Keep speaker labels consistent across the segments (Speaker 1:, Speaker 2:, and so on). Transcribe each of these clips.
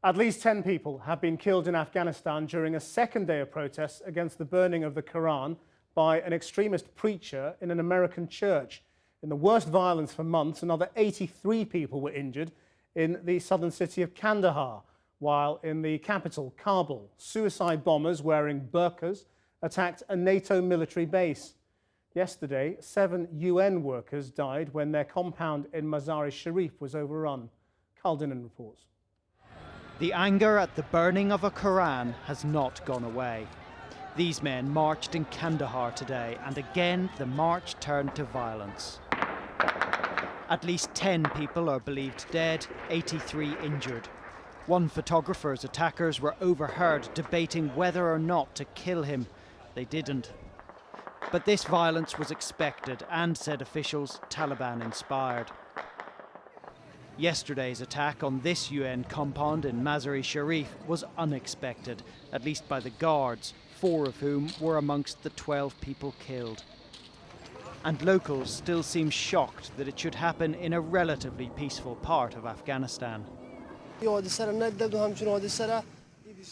Speaker 1: At least 10 people have been killed in Afghanistan during a second day of protests against the burning of the Koran by an extremist preacher in an American church. In the worst violence for months, another 83 people were injured in the southern city of Kandahar, while in the capital, Kabul, suicide bombers wearing burqas attacked a NATO military base. Yesterday, 7 UN workers died when their compound in Mazar-e-Sharif was overrun. Carl Dinnan reports.
Speaker 2: The anger at the burning of a Koran has not gone away. These men marched in Kandahar today, and again the march turned to violence. At least 10 people are believed dead, 83 injured. One photographer's attackers were overheard debating whether or not to kill him. They didn't. But this violence was expected and, said officials, Taliban-inspired. Yesterday's attack on this UN compound in Mazar-e-Sharif was unexpected, at least by the guards, 4 of whom were amongst the 12 people killed. And locals still seem shocked that it should happen in a relatively peaceful part of Afghanistan.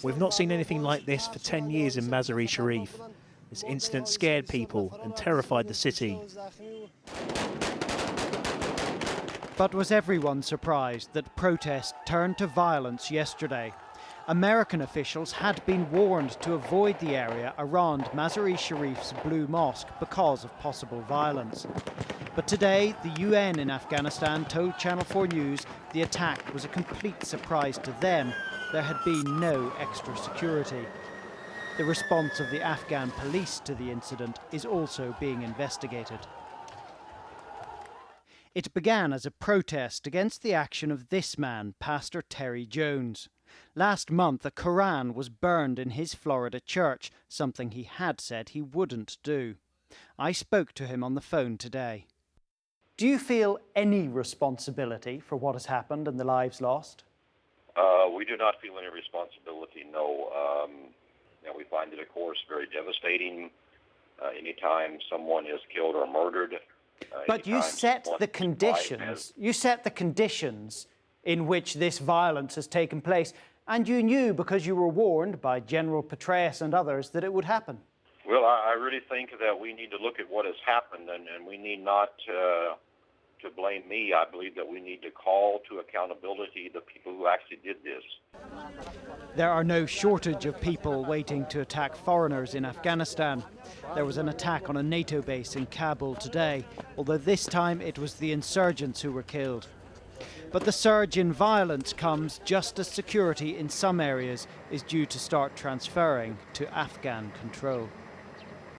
Speaker 3: We've not seen anything like this for 10 years in Mazar-e-Sharif. This incident scared people and terrified the city.
Speaker 2: But was everyone surprised that protest turned to violence yesterday? American officials had been warned to avoid the area around Mazar-e-Sharif's Blue Mosque because of possible violence. But today, the UN in Afghanistan told Channel 4 News the attack was a complete surprise to them. There had been no extra security. The response of the Afghan police to the incident is also being investigated. It began as a protest against the action of this man, Pastor Terry Jones. Last month, a Koran was burned in his Florida church, something he had said he wouldn't do. I spoke to him on the phone today. Do you feel any responsibility for what has happened and the lives lost?
Speaker 4: We do not feel any responsibility, no. We find it, of course, very devastating anytime someone is killed or murdered.
Speaker 2: But you set the conditions. You set the conditions in which this violence has taken place, and you knew, because you were warned by General Petraeus and others, that it would happen.
Speaker 4: Well, I really think that we need to look at what has happened, and we need not to blame me. I believe that we need to call to accountability the people who actually did this.
Speaker 2: There are no shortage of people waiting to attack foreigners in Afghanistan. There was an attack on a NATO base in Kabul today, although this time it was the insurgents who were killed. But the surge in violence comes just as security in some areas is due to start transferring to Afghan control.